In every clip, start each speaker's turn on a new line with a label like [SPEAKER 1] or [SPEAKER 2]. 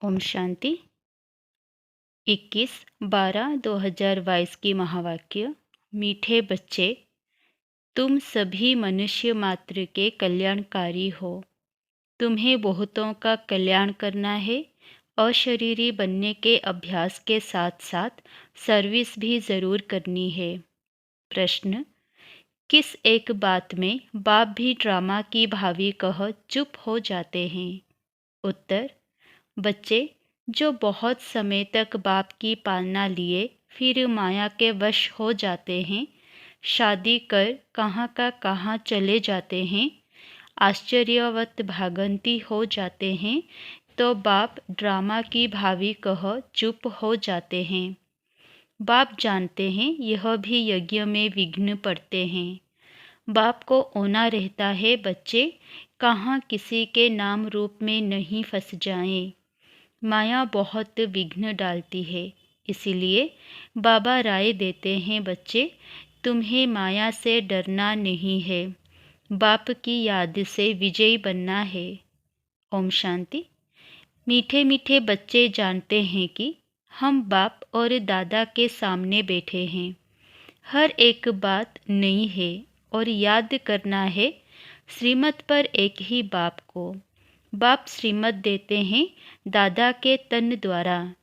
[SPEAKER 1] ओम शांति। 21/12/2022 की महावाक्य। मीठे बच्चे, तुम सभी मनुष्य मात्र के कल्याणकारी हो। तुम्हें बहुतों का कल्याण करना है। अशरीरी बनने के अभ्यास के साथ साथ सर्विस भी ज़रूर करनी है। प्रश्न: किस एक बात में बाप भी ड्रामा की भावी कह चुप हो जाते हैं? उत्तर: बच्चे जो बहुत समय तक बाप की पालना लिए फिर माया के वश हो जाते हैं, शादी कर कहाँ का कहाँ चले जाते हैं, आश्चर्यवत भागंती हो जाते हैं, तो बाप ड्रामा की भावी कह चुप हो जाते हैं। बाप जानते हैं यह भी यज्ञ में विघ्न पड़ते हैं। बाप को ओना रहता है बच्चे, कहाँ किसी के नाम रूप में नहीं फंस जाएं। माया बहुत विघ्न डालती है, इसीलिए बाबा राय देते हैं बच्चे, तुम्हें माया से डरना नहीं है, बाप की याद से विजयी बनना है। ओम शांति। मीठे मीठे बच्चे जानते हैं कि हम बाप और दादा के सामने बैठे हैं। हर एक बात नई है और याद करना है श्रीमत पर एक ही बाप को। बाप श्रीमत देते हैं दादा के तन द्वारा।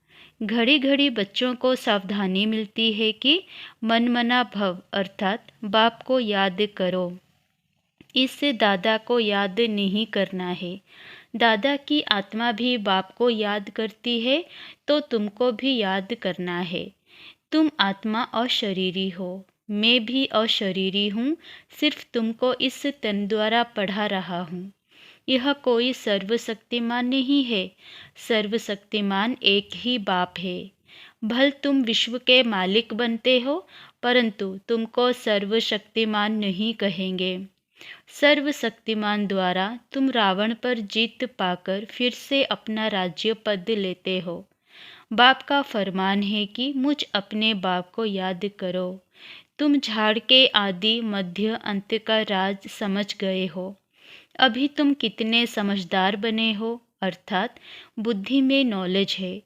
[SPEAKER 1] घड़ी घड़ी बच्चों को सावधानी मिलती है कि मनमना भव अर्थात बाप को याद करो। इससे दादा को याद नहीं करना है। दादा की आत्मा भी बाप को याद करती है, तो तुमको भी याद करना है। तुम आत्मा अशरीरी हो, मैं भी अशरीरी हूँ, सिर्फ तुमको इस तन द्वारा पढ़ा रहा हूँ। यह कोई सर्वशक्तिमान नहीं है, सर्वशक्तिमान एक ही बाप है। भल तुम विश्व के मालिक बनते हो, परंतु तुमको सर्वशक्तिमान नहीं कहेंगे। सर्वशक्तिमान द्वारा तुम रावण पर जीत पाकर फिर से अपना राज्य पद लेते हो। बाप का फरमान है कि मुझ अपने बाप को याद करो। तुम झाड़ के आदि मध्य अंत का राज समझ गए हो। अभी तुम कितने समझदार बने हो, अर्थात बुद्धि में नॉलेज है।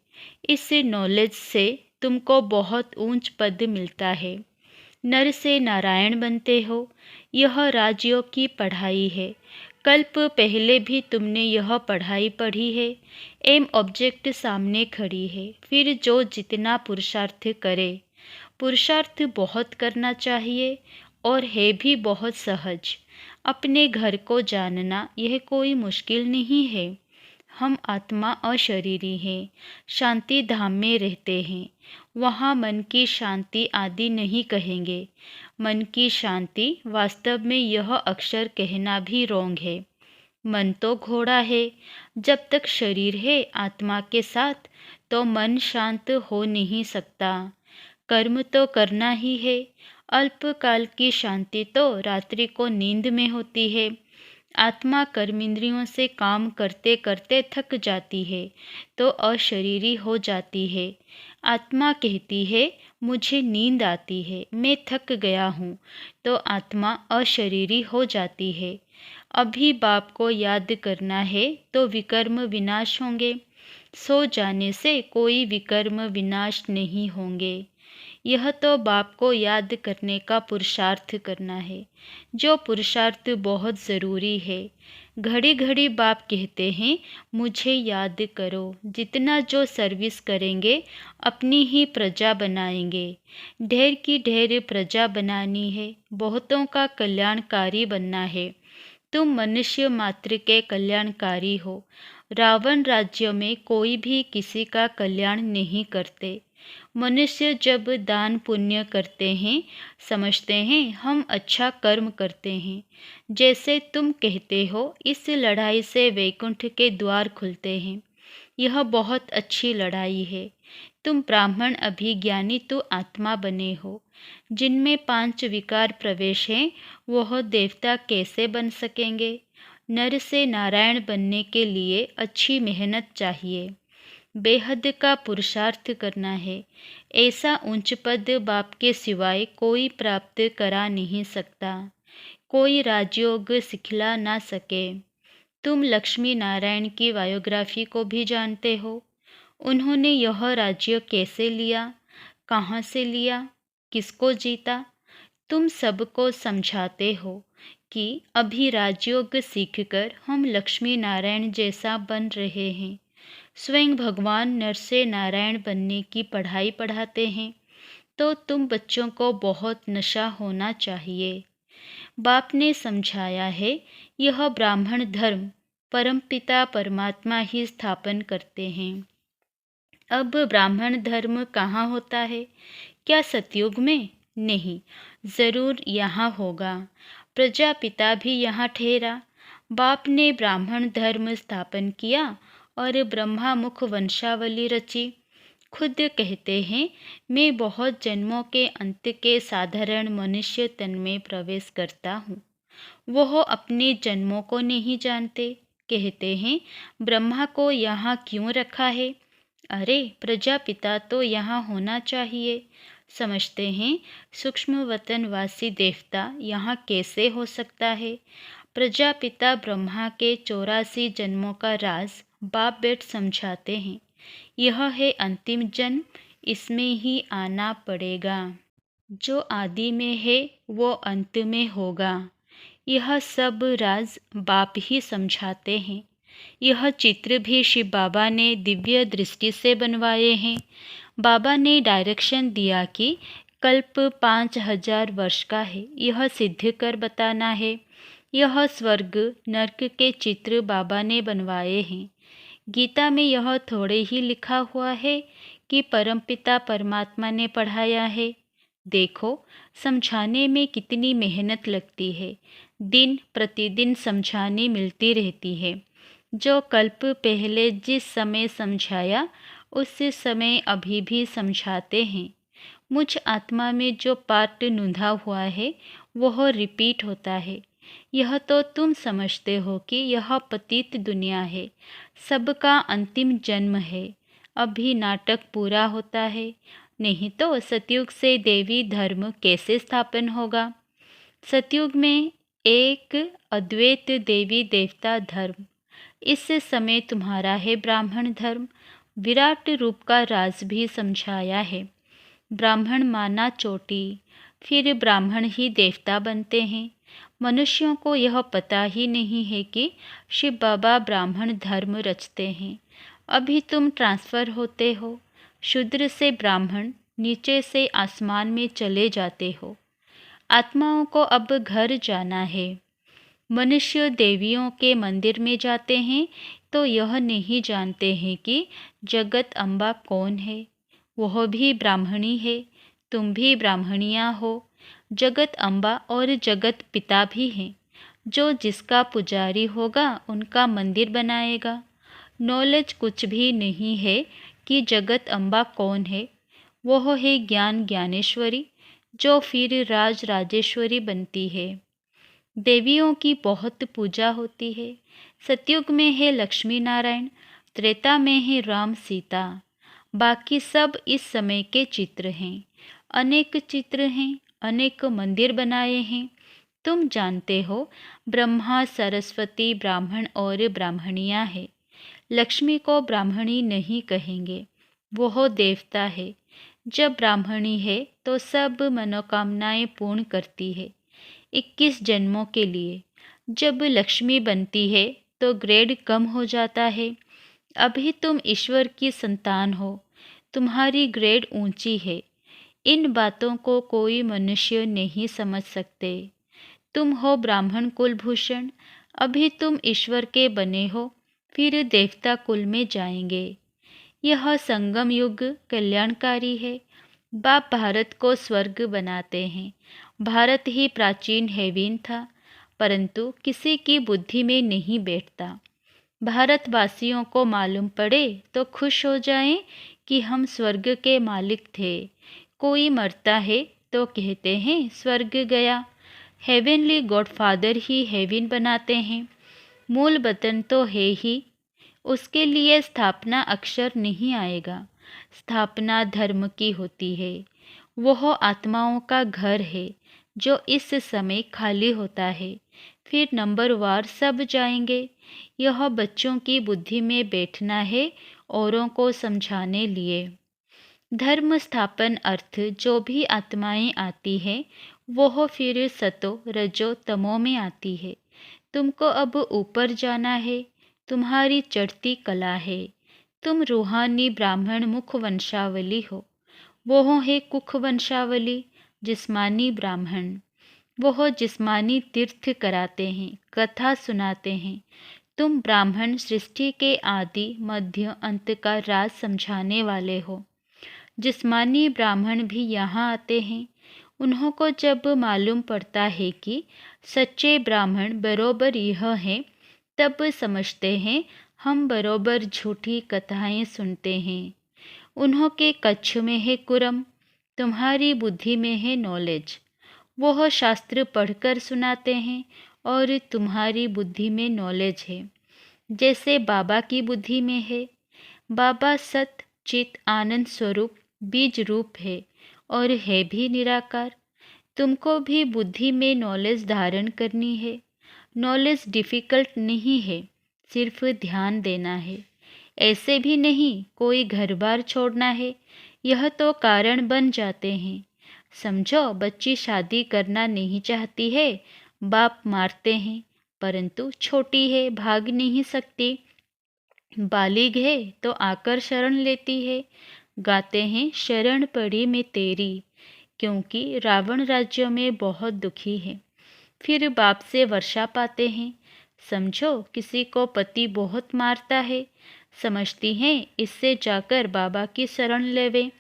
[SPEAKER 1] इस नॉलेज से तुमको बहुत ऊंच पद मिलता है। नर से नारायण बनते हो। यह राजयोग की पढ़ाई है। कल्प पहले भी तुमने यह पढ़ाई पढ़ी है। एम ऑब्जेक्ट सामने खड़ी है, फिर जो जितना पुरुषार्थ करे। पुरुषार्थ बहुत करना चाहिए और है भी बहुत सहज। अपने घर को जानना यह कोई मुश्किल नहीं है। हम आत्मा अशरीरी हैं, शांति धाम में रहते हैं। वहाँ मन की शांति आदि नहीं कहेंगे। मन की शांति वास्तव में यह अक्षर कहना भी रोंग है। मन तो घोड़ा है। जब तक शरीर है आत्मा के साथ, तो मन शांत हो नहीं सकता। कर्म तो करना ही है। अल्पकाल की शांति तो रात्रि को नींद में होती है। आत्मा कर्मेंद्रियों से काम करते करते थक जाती है, तो अशरीरी हो जाती है। आत्मा कहती है मुझे नींद आती है, मैं थक गया हूँ, तो आत्मा अशरीरी हो जाती है। अभी बाप को याद करना है तो विकर्म विनाश होंगे। सो जाने से कोई विकर्म विनाश नहीं होंगे। यह तो बाप को याद करने का पुरुषार्थ करना है, जो पुरुषार्थ बहुत ज़रूरी है। घड़ी घड़ी बाप कहते हैं मुझे याद करो। जितना जो सर्विस करेंगे अपनी ही प्रजा बनाएंगे। ढेर की ढेर प्रजा बनानी है, बहुतों का कल्याणकारी बनना है। तुम मनुष्य मात्र के कल्याणकारी हो। रावण राज्य में कोई भी किसी का कल्याण नहीं करते। मनुष्य जब दान पुण्य करते हैं, समझते हैं हम अच्छा कर्म करते हैं। जैसे तुम कहते हो इस लड़ाई से वैकुंठ के द्वार खुलते हैं। यह बहुत अच्छी लड़ाई है। तुम ब्राह्मण अभिज्ञानी तो आत्मा बने हो। जिनमें 5 विकार प्रवेश हैं, वह देवता कैसे बन सकेंगे? नर से नारायण बनने के लिए अच्छी मेहनत चाहिए। बेहद का पुरुषार्थ करना है। ऐसा उच्च पद बाप के सिवाय कोई प्राप्त करा नहीं सकता। कोई राजयोग सिखला ना सके। तुम लक्ष्मी नारायण की बायोग्राफी को भी जानते हो। उन्होंने यह राज्य कैसे लिया, कहाँ से लिया, किसको जीता। तुम सबको समझाते हो कि अभी राजयोग सीखकर हम लक्ष्मी नारायण जैसा बन रहे हैं। स्वयं भगवान नर से नारायण बनने की पढ़ाई पढ़ाते हैं, तो तुम बच्चों को बहुत नशा होना चाहिए। बाप ने समझाया है, यह ब्राह्मण धर्म परमपिता परमात्मा ही स्थापन करते हैं। अब ब्राह्मण धर्म कहाँ होता है? क्या सतयुग में? नहीं, जरूर यहाँ होगा। प्रजापिता भी यहाँ ठहरा। बाप ने ब्राह्मण धर्म स्थापन किया और ब्रह्मा मुख वंशावली रची। खुद कहते हैं, मैं बहुत जन्मों के अंत के साधारण मनुष्य तन में प्रवेश करता हूँ। वह अपने जन्मों को नहीं जानते। कहते हैं, ब्रह्मा को यहाँ क्यों रखा है? अरे, प्रजापिता तो यहाँ होना चाहिए। समझते हैं, सूक्ष्म वतनवासी देवता यहाँ कैसे हो सकता है? प्रजापिता ब्रह्मा के 84 जन्मों का राज बाप बेट समझाते हैं। यह है अंतिम जन्म, इसमें ही आना पड़ेगा। जो आदि में है वो अंत में होगा। यह सब राज बाप ही समझाते हैं। यह चित्र भी शिव बाबा ने दिव्य दृष्टि से बनवाए हैं। बाबा ने डायरेक्शन दिया कि कल्प 5000 वर्ष का है, यह सिद्ध कर बताना है। यह स्वर्ग नरक के चित्र बाबा ने बनवाए हैं। गीता में यह थोड़े ही लिखा हुआ है कि परमपिता परमात्मा ने पढ़ाया है। देखो, समझाने में कितनी मेहनत लगती है। दिन प्रतिदिन समझाने मिलती रहती है। जो कल्प पहले जिस समय समझाया, उस समय अभी भी समझाते हैं। मुझ आत्मा में जो पार्ट नूंधा हुआ है वह रिपीट होता है। यह तो तुम समझते हो कि यह पतित दुनिया है, सबका अंतिम जन्म है। अभी नाटक पूरा होता है, नहीं तो सतयुग से देवी धर्म कैसे स्थापन होगा? सतयुग में एक अद्वैत देवी देवता धर्म, इस समय तुम्हारा है ब्राह्मण धर्म। विराट रूप का राज भी समझाया है। ब्राह्मण माना चोटी, फिर ब्राह्मण ही देवता बनते हैं। मनुष्यों को यह पता ही नहीं है कि शिव बाबा ब्राह्मण धर्म रचते हैं। अभी तुम ट्रांसफ़र होते हो, शूद्र से ब्राह्मण, नीचे से आसमान में चले जाते हो। आत्माओं को अब घर जाना है। मनुष्य देवियों के मंदिर में जाते हैं तो यह नहीं जानते हैं कि जगत अम्बा कौन है। वह भी ब्राह्मणी है, तुम भी ब्राह्मणियाँ हो। जगत अम्बा और जगत पिता भी हैं। जो जिसका पुजारी होगा उनका मंदिर बनाएगा। नॉलेज कुछ भी नहीं है कि जगत अम्बा कौन है। वह है ज्ञान ज्ञानेश्वरी, जो फिर राज राजेश्वरी बनती है। देवियों की बहुत पूजा होती है। सतयुग में है लक्ष्मी नारायण, त्रेता में है राम सीता। बाकी सब इस समय के चित्र हैं। अनेक चित्र हैं, अनेक मंदिर बनाए हैं। तुम जानते हो, ब्रह्मा सरस्वती ब्राह्मण और ब्राह्मणियाँ हैं। लक्ष्मी को ब्राह्मणी नहीं कहेंगे, वह देवता है। जब ब्राह्मणी है तो सब मनोकामनाएं पूर्ण करती है 21 जन्मों के लिए। जब लक्ष्मी बनती है तो ग्रेड कम हो जाता है। अभी तुम ईश्वर की संतान हो, तुम्हारी ग्रेड ऊंची है। इन बातों को कोई मनुष्य नहीं समझ सकते। तुम हो ब्राह्मण कुलभूषण, अभी तुम ईश्वर के बने हो, फिर देवता कुल में जाएंगे। यह संगम युग कल्याणकारी है। बाप भारत को स्वर्ग बनाते हैं। भारत ही प्राचीन हेवन था, परंतु किसी की बुद्धि में नहीं बैठता। भारतवासियों को मालूम पड़े तो खुश हो जाएं कि हम स्वर्ग के मालिक थे। कोई मरता है तो कहते हैं स्वर्ग गया। हेवनली गॉडफादर ही हेवन बनाते हैं। मूल वतन तो है ही, उसके लिए स्थापना अक्षर नहीं आएगा। स्थापना धर्म की होती है। वह आत्माओं का घर है जो इस समय खाली होता है। फिर नंबरवार सब जाएंगे। यह बच्चों की बुद्धि में बैठना है औरों को समझाने लिए। धर्म स्थापन अर्थ जो भी आत्माएं आती है वो फिर सतो रजो तमो में आती है। तुमको अब ऊपर जाना है, तुम्हारी चढ़ती कला है। तुम रूहानी ब्राह्मण मुख वंशावली हो, वो है कुख वंशावली जिस्मानी ब्राह्मण। वो जिस्मानी तीर्थ कराते हैं, कथा सुनाते हैं। तुम ब्राह्मण सृष्टि के आदि मध्य अंत का राज समझाने वाले हो। जिस्मानी ब्राह्मण भी यहाँ आते हैं। उन्हों को जब मालूम पड़ता है कि सच्चे ब्राह्मण बरोबर यह हैं, तब समझते हैं हम बरोबर झूठी कथाएं सुनते हैं। उन्हों के कच्छ में है कुरम, तुम्हारी बुद्धि में है नॉलेज। वो शास्त्र पढ़कर सुनाते हैं और तुम्हारी बुद्धि में नॉलेज है, जैसे बाबा की बुद्धि में है। बाबा सत चित आनंद स्वरूप बीज रूप है और है भी निराकार। तुमको भी बुद्धि में नॉलेज धारण करनी है। नॉलेज डिफ़िकल्ट नहीं है, सिर्फ ध्यान देना है। ऐसे भी नहीं कोई घर बार छोड़ना है, यह तो कारण बन जाते हैं। समझो, बच्ची शादी करना नहीं चाहती है, बाप मारते हैं, परंतु छोटी है, भाग नहीं सकती। बालिग है तो आकर शरण लेती है। गाते हैं शरण पड़ी मैं तेरी, क्योंकि रावण राज्य में बहुत दुखी है। फिर बाप से वर्षा पाते हैं। समझो, किसी को पति बहुत मारता है, समझती हैं इससे जाकर बाबा की शरण लेवे,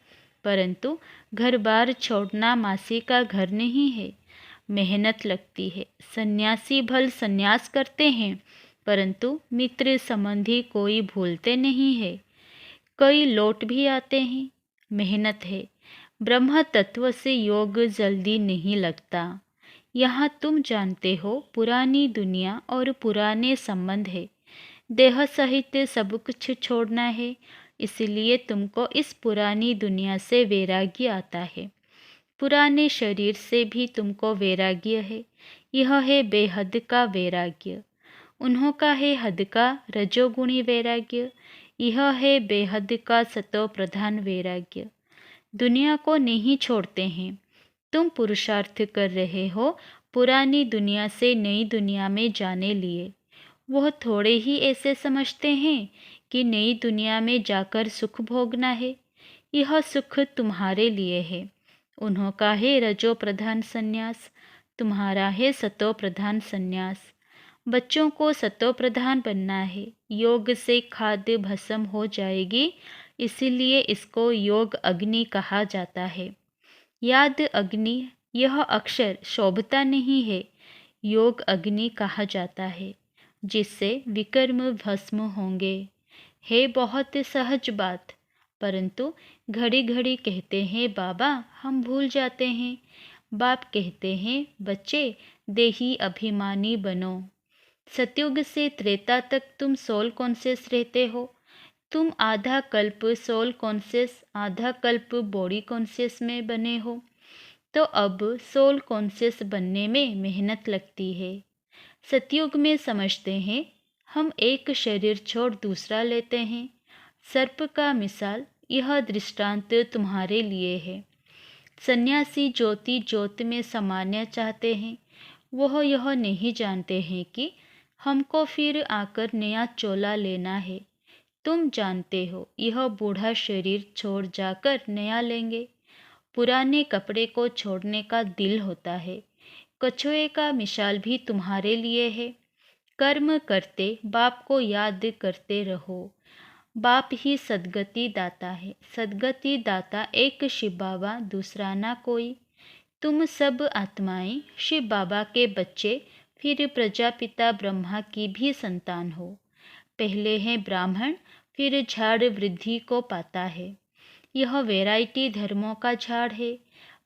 [SPEAKER 1] परंतु घर बार छोड़ना मासी का घर नहीं है, मेहनत लगती है। सन्यासी भल सन्यास करते हैं, परंतु मित्र संबंधी कोई भूलते नहीं है। कई लौट भी आते हैं, मेहनत है। ब्रह्म तत्व से योग जल्दी नहीं लगता। यहाँ तुम जानते हो पुरानी दुनिया और पुराने संबंध है, देह सहित सब कुछ छोड़ना है, इसलिए तुमको इस पुरानी दुनिया से वैराग्य आता है। पुराने शरीर से भी तुमको वैराग्य है, यह है बेहद का वैराग्य। उन्हों का है हद का रजोगुणी वैराग्य, यह है बेहद का सतो प्रधान वैराग्य। दुनिया को नहीं छोड़ते हैं। तुम पुरुषार्थ कर रहे हो पुरानी दुनिया से नई दुनिया में जाने लिए। वह थोड़े ही ऐसे समझते हैं कि नई दुनिया में जाकर सुख भोगना है, यह सुख तुम्हारे लिए है। उन्हों का है रजो प्रधान संन्यास, तुम्हारा है सतो प्रधान संन्यास। बच्चों को सतो प्रधान बनना है, योग से खाद्य भस्म हो जाएगी, इसीलिए इसको योग अग्नि कहा जाता है। याद अग्नि यह अक्षर शोभता नहीं है, योग अग्नि कहा जाता है, जिससे विकर्म भस्म होंगे। है बहुत सहज बात, परंतु घड़ी घड़ी कहते हैं बाबा हम भूल जाते हैं। बाप कहते हैं बच्चे देही अभिमानी बनो। सतयुग से त्रेता तक तुम सोल कॉन्शियस रहते हो। तुम आधा कल्प सोल कॉन्शियस आधा कल्प बॉडी कॉन्शियस में बने हो, तो अब सोल कॉन्शियस बनने में मेहनत लगती है। सतयुग में समझते हैं हम एक शरीर छोड़ दूसरा लेते हैं। सर्प का मिसाल यह दृष्टांत तुम्हारे लिए है। सन्यासी ज्योति ज्योत में समाना चाहते हैं, वह यह नहीं जानते हैं कि हमको फिर आकर नया चोला लेना है। तुम जानते हो यह बूढ़ा शरीर छोड़ जाकर नया लेंगे। पुराने कपड़े को छोड़ने का दिल होता है। कछुए का मिसाल भी तुम्हारे लिए है। कर्म करते बाप को याद करते रहो। बाप ही सद्गति दाता है। सद्गति दाता एक शिव बाबा, दूसरा ना कोई। तुम सब आत्माएं शिव बाबा के बच्चे, फिर प्रजापिता ब्रह्मा की भी संतान हो। पहले है ब्राह्मण, फिर झाड़ वृद्धि को पाता है। यह वैरायटी धर्मों का झाड़ है।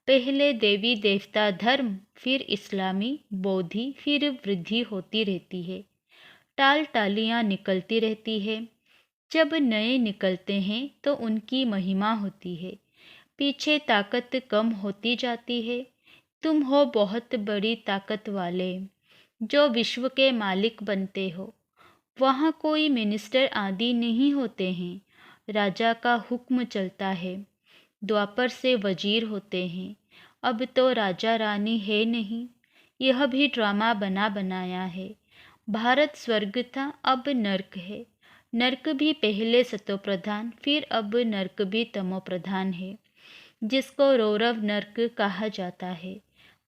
[SPEAKER 1] पहले देवी देवता धर्म, फिर इस्लामी, बौद्धि, फिर वृद्धि होती रहती है। टाल टालियाँ निकलती रहती है। जब नए निकलते हैं तो उनकी महिमा होती है। पीछे ताकत कम होती जाती है। तुम हो बहुत बड़ी ताकत वाले, जो विश्व के मालिक बनते हो। वहाँ कोई मिनिस्टर आदि नहीं होते हैं। राजा का हुक्म चलता है। द्वापर से वजीर होते हैं। अब तो राजा रानी है नहीं। यह भी ड्रामा बना बनाया है। भारत स्वर्ग था, अब नर्क है। नर्क भी पहले सतोप्रधान, फिर अब नर्क भी तमोप्रधान है, जिसको रौरव नर्क कहा जाता है।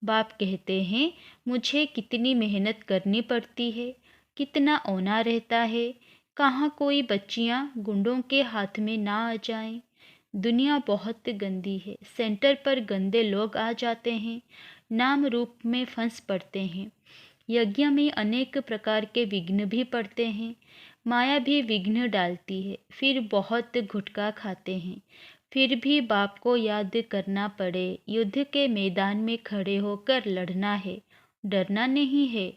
[SPEAKER 1] बाप कहते हैं, मुझे कितनी मेहनत करनी पड़ती है, कितना औना रहता है, कहाँ कोई बच्चियाँ गुंडों के हाथ में ना आ जाएं। दुनिया बहुत गंदी है। सेंटर पर गंदे लोग आ जाते हैं, नाम रूप में फंस पड़ते हैं। यज्ञ में अनेक प्रकार के विघ्न भी पड़ते हैं। माया भी विघ्न डालती है। फिर बहुत गुटखा खाते हैं। फिर भी बाप को याद करना पड़े। युद्ध के मैदान में खड़े होकर लड़ना है, डरना नहीं है।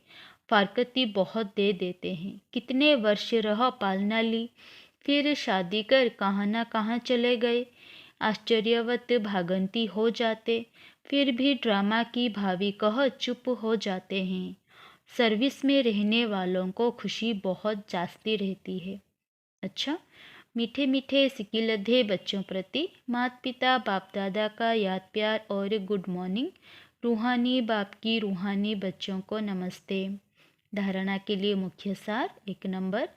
[SPEAKER 1] फारकती बहुत दे देते हैं। कितने वर्ष रह पालना ली, फिर शादी कर कहाँ ना कहाँ चले गए। आश्चर्यवत भागंती हो जाते, फिर भी ड्रामा की भावी कह चुप हो जाते हैं। सर्विस में रहने वालों को खुशी बहुत जास्ती रहती है। अच्छा, मीठे मीठे सिकिलधे बच्चों प्रति माता पिता बाप दादा का याद प्यार और गुड मॉर्निंग। रूहानी बाप की रूहानी बच्चों को नमस्ते। धारणा के लिए मुख्य सार। 1 नंबर,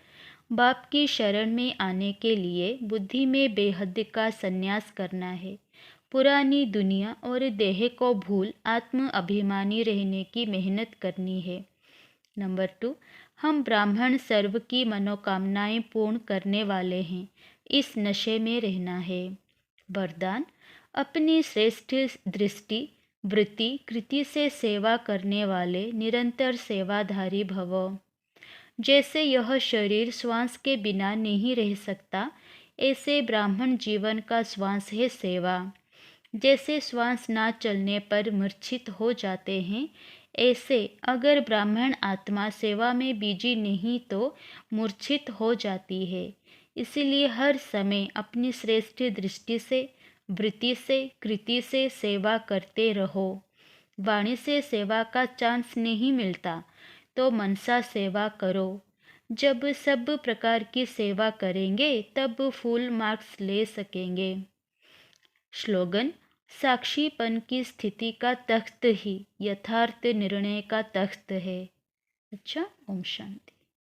[SPEAKER 1] बाप की शरण में आने के लिए बुद्धि में बेहद का संन्यास करना है। पुरानी दुनिया और देह को भूल आत्म अभिमानी रहने की मेहनत करनी है। नंबर 2, हम ब्राह्मण सर्व की मनोकामनाएं पूर्ण करने वाले हैं, इस नशे में रहना है। वरदान, अपनी श्रेष्ठ दृष्टि वृत्ति कृति से सेवा करने वाले निरंतर सेवाधारी भव। जैसे यह शरीर श्वास के बिना नहीं रह सकता, ऐसे ब्राह्मण जीवन का श्वास है सेवा। जैसे श्वास ना चलने पर मूर्छित हो जाते हैं, ऐसे अगर ब्राह्मण आत्मा सेवा में बीजी नहीं तो मूर्छित हो जाती है। इसलिए हर समय अपनी श्रेष्ठ दृष्टि से वृत्ति से कृति से सेवा करते रहो। वाणी से सेवा का चांस नहीं मिलता तो मनसा सेवा करो। जब सब प्रकार की सेवा करेंगे तब फुल मार्क्स ले सकेंगे। स्लोगन, साक्षीपन की स्थिति का तख्त ही यथार्थ निर्णय का तख्त है। अच्छा, ओम शांति।